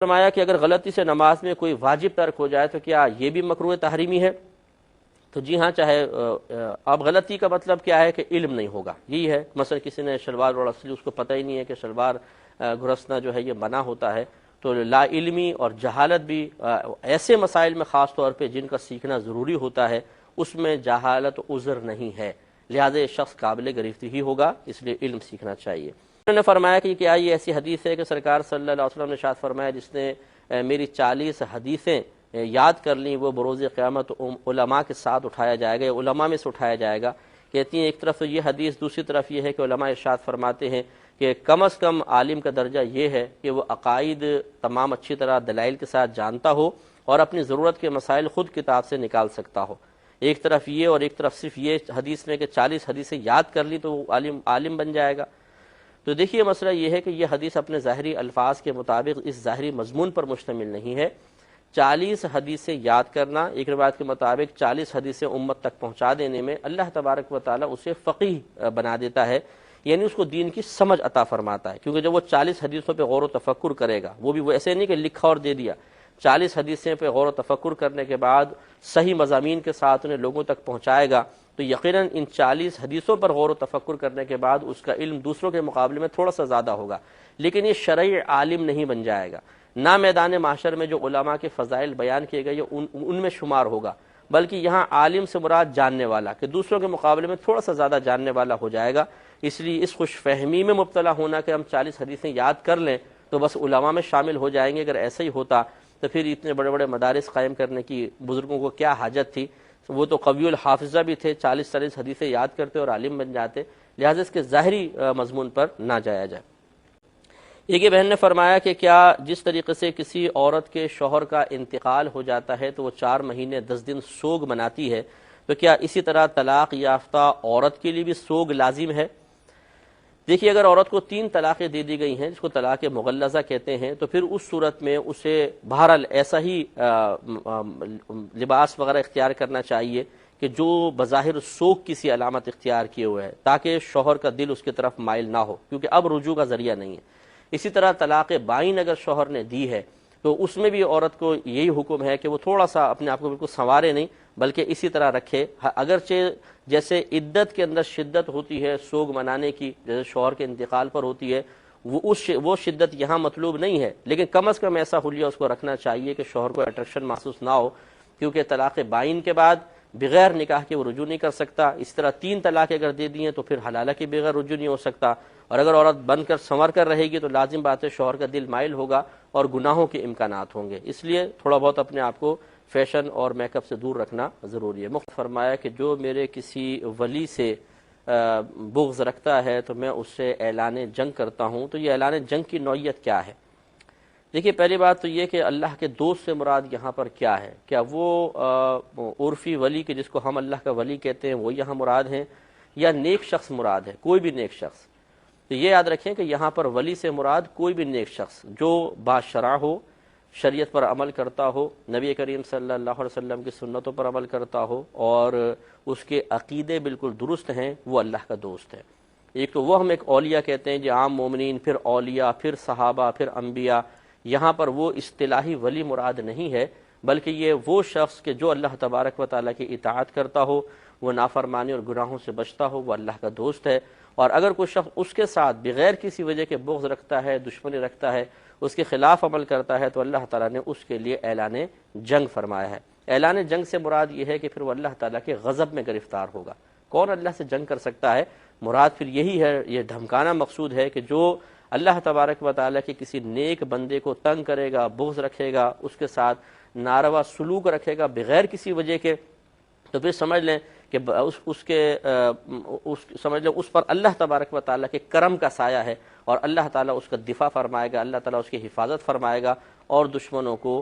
فرمایا کہ اگر غلطی سے نماز میں کوئی واجب ترک ہو جائے تو کیا یہ بھی مکروہ تحریمی ہے؟ تو جی ہاں، چاہے اب غلطی کا مطلب کیا ہے کہ علم نہیں ہوگا، یہی ہے۔ مثلا کسی نے شلوار اوڑھ لی، اس کو پتہ ہی نہیں ہے کہ شلوار گھرسنا جو ہے یہ منع ہوتا ہے، تو لا علمی اور جہالت بھی ایسے مسائل میں خاص طور پہ جن کا سیکھنا ضروری ہوتا ہے اس میں جہالت عذر نہیں ہے، لہذا یہ شخص قابل گرفت ہی ہوگا، اس لیے علم سیکھنا چاہیے۔ انہوں نے فرمایا کہ کیا یہ ایسی حدیث ہے کہ سرکار صلی اللہ علیہ وسلم نے ارشاد فرمایا جس نے میری 40 حدیثیں یاد کر لیں وہ بروز قیامت علماء کے ساتھ اٹھایا جائے گا، یا علماء میں سے اٹھایا جائے گا۔ کہتی ہیں ایک طرف یہ حدیث، دوسری طرف یہ ہے کہ علماء ارشاد فرماتے ہیں کہ کم از کم عالم کا درجہ یہ ہے کہ وہ عقائد تمام اچھی طرح دلائل کے ساتھ جانتا ہو اور اپنی ضرورت کے مسائل خود کتاب سے نکال سکتا ہو۔ ایک طرف یہ اور ایک طرف صرف یہ حدیث میں کہ 40 حدیثیں یاد کر لی تو وہ عالم بن جائے گا۔ تو دیکھیے مسئلہ یہ ہے کہ یہ حدیث اپنے ظاہری الفاظ کے مطابق اس ظاہری مضمون پر مشتمل نہیں ہے۔ 40 حدیثیں یاد کرنا، ایک روایت کے مطابق 40 حدیثیں امت تک پہنچا دینے میں اللہ تبارک و تعالیٰ اسے فقیہ بنا دیتا ہے، یعنی اس کو دین کی سمجھ عطا فرماتا ہے، کیونکہ جب وہ 40 حدیثوں پہ غور و تفکر کرے گا، وہ بھی وہ ایسے نہیں کہ لکھا اور دے دیا، 40 حدیثیں پہ غور و تفکر کرنے کے بعد صحیح مضامین کے ساتھ انہیں لوگوں تک پہنچائے گا، تو یقیناً ان 40 حدیثوں پر غور و تفکر کرنے کے بعد اس کا علم دوسروں کے مقابلے میں تھوڑا سا زیادہ ہوگا، لیکن یہ شرعی عالم نہیں بن جائے گا، نہ میدان معاشر میں جو علماء کے فضائل بیان کیے گئے ان میں شمار ہوگا، بلکہ یہاں عالم سے مراد جاننے والا، کہ دوسروں کے مقابلے میں تھوڑا سا زیادہ جاننے والا ہو جائے گا۔ اس لیے اس خوش فہمی میں مبتلا ہونا کہ ہم 40 حدیثیں یاد کر لیں تو بس علماء میں شامل ہو جائیں گے، اگر ایسا ہی ہوتا تو پھر اتنے بڑے بڑے مدارس قائم کرنے کی بزرگوں کو کیا حاجت تھی؟ وہ تو قوی الحافظہ بھی تھے، 40 حدیثیں یاد کرتے اور عالم بن جاتے، لہذا اس کے ظاہری مضمون پر نہ جایا جائے۔ ایک بہن نے فرمایا کہ کیا جس طریقے سے کسی عورت کے شوہر کا انتقال ہو جاتا ہے تو وہ 4 مہینے 10 دن سوگ مناتی ہے، تو کیا اسی طرح طلاق یافتہ عورت کے لیے بھی سوگ لازم ہے؟ دیکھیے اگر عورت کو 3 طلاقیں دے دی گئی ہیں جس کو طلاق مغلظہ کہتے ہیں، تو پھر اس صورت میں اسے بہرحال ایسا ہی لباس وغیرہ اختیار کرنا چاہیے کہ جو بظاہر سوگ کسی علامت اختیار کیے ہوئے ہے، تاکہ شوہر کا دل اس کی طرف مائل نہ ہو، کیونکہ اب رجوع کا ذریعہ نہیں ہے۔ اسی طرح طلاق بائن اگر شوہر نے دی ہے تو اس میں بھی عورت کو یہی حکم ہے کہ وہ تھوڑا سا اپنے آپ کو بالکل سنوارے نہیں، بلکہ اسی طرح رکھے، اگرچہ جیسے عدت کے اندر شدت ہوتی ہے سوگ منانے کی، جیسے شوہر کے انتقال پر ہوتی ہے، وہ شدت یہاں مطلوب نہیں ہے، لیکن کم از کم ایسا حلیہ اس کو رکھنا چاہیے کہ شوہر کو اٹریکشن محسوس نہ ہو، کیونکہ طلاق بائن کے بعد بغیر نکاح کے وہ رجوع نہیں کر سکتا۔ اس طرح 3 طلاق اگر دے دی ہیں تو پھر حلالہ کے بغیر رجوع نہیں ہو سکتا، اور اگر عورت بن کر سنور کر رہے گی تو لازم بات ہے شوہر کا دل مائل ہوگا اور گناہوں کے امکانات ہوں گے، اس لیے تھوڑا بہت اپنے آپ کو فیشن اور میک اپ سے دور رکھنا ضروری ہے۔ مفت فرمایا کہ جو میرے کسی ولی سے بغض رکھتا ہے تو میں اس سے اعلان جنگ کرتا ہوں، تو یہ اعلان جنگ کی نوعیت کیا ہے؟ دیکھیے پہلی بات تو یہ کہ اللہ کے دوست سے مراد یہاں پر کیا ہے؟ کیا وہ عرفی ولی کے جس کو ہم اللہ کا ولی کہتے ہیں وہ یہاں مراد ہیں، یا نیک شخص مراد ہے، کوئی بھی نیک شخص؟ تو یہ یاد رکھیں کہ یہاں پر ولی سے مراد کوئی بھی نیک شخص جو باشرع ہو، شریعت پر عمل کرتا ہو، نبی کریم صلی اللہ علیہ وسلم کی سنتوں پر عمل کرتا ہو اور اس کے عقیدے بالکل درست ہیں، وہ اللہ کا دوست ہے۔ ایک تو وہ ہم ایک اولیاء کہتے ہیں جو عام مومنین، پھر اولیاء، پھر صحابہ، پھر انبیاء، یہاں پر وہ اصطلاحی ولی مراد نہیں ہے، بلکہ یہ وہ شخص کہ جو اللہ تبارک و تعالیٰ کی اطاعت کرتا ہو، وہ نافرمانی اور گناہوں سے بچتا ہو، وہ اللہ کا دوست ہے۔ اور اگر کوئی شخص اس کے ساتھ بغیر کسی وجہ کے بغض رکھتا ہے، دشمنی رکھتا ہے، اس کے خلاف عمل کرتا ہے، تو اللہ تعالیٰ نے اس کے لیے اعلان جنگ فرمایا ہے۔ اعلان جنگ سے مراد یہ ہے کہ پھر وہ اللہ تعالیٰ کے غضب میں گرفتار ہوگا۔ کون اللہ سے جنگ کر سکتا ہے؟ مراد پھر یہی ہے، یہ دھمکانا مقصود ہے کہ جو اللہ تبارک و تعالیٰ کے کسی نیک بندے کو تنگ کرے گا، بغض رکھے گا، اس کے ساتھ ناروا سلوک رکھے گا بغیر کسی وجہ کے، تو پھر سمجھ لیں کہ اس پر اللہ تبارک و تعالیٰ کے کرم کا سایہ ہے، اور اللہ تعالیٰ اس کا دفاع فرمائے گا، اللہ تعالیٰ اس کی حفاظت فرمائے گا، اور دشمنوں کو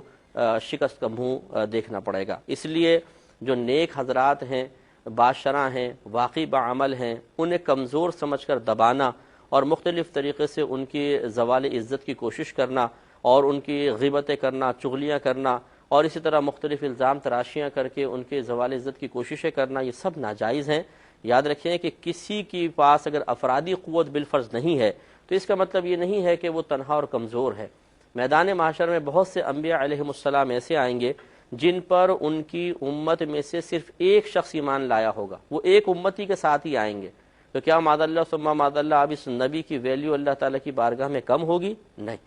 شکست کا منہ دیکھنا پڑے گا۔ اس لیے جو نیک حضرات ہیں، باشرع ہیں، واقعی بعمل ہیں، انہیں کمزور سمجھ کر دبانا اور مختلف طریقے سے ان کی زوال عزت کی کوشش کرنا اور ان کی غیبتیں کرنا، چغلیاں کرنا، اور اسی طرح مختلف الزام تراشیاں کر کے ان کے زوال عزت کی کوششیں کرنا، یہ سب ناجائز ہیں۔ یاد رکھیں کہ کسی کے پاس اگر افرادی قوت بالفرض نہیں ہے تو اس کا مطلب یہ نہیں ہے کہ وہ تنہا اور کمزور ہے۔ میدان محشر میں بہت سے انبیاء علیہم السلام ایسے آئیں گے جن پر ان کی امت میں سے صرف ایک شخص ایمان لایا ہوگا، وہ ایک امتی کے ساتھ ہی آئیں گے. تو کیا معاذ اللہ ثم معاذ اللہ اب اس نبی کی ویلیو اللہ تعالیٰ کی بارگاہ میں کم ہوگی؟ نہیں،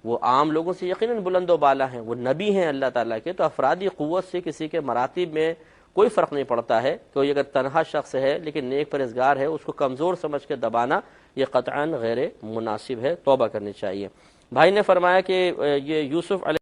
وہ عام لوگوں سے یقیناً بلند و بالا ہیں، وہ نبی ہیں اللہ تعالیٰ کے. تو افرادی قوت سے کسی کے مراتب میں کوئی فرق نہیں پڑتا ہے. کوئی اگر تنہا شخص ہے لیکن نیک پرہیزگار ہے، اس کو کمزور سمجھ کے دبانا یہ قطعاً غیر مناسب ہے، توبہ کرنی چاہیے. بھائی نے فرمایا کہ یہ یوسف علیہ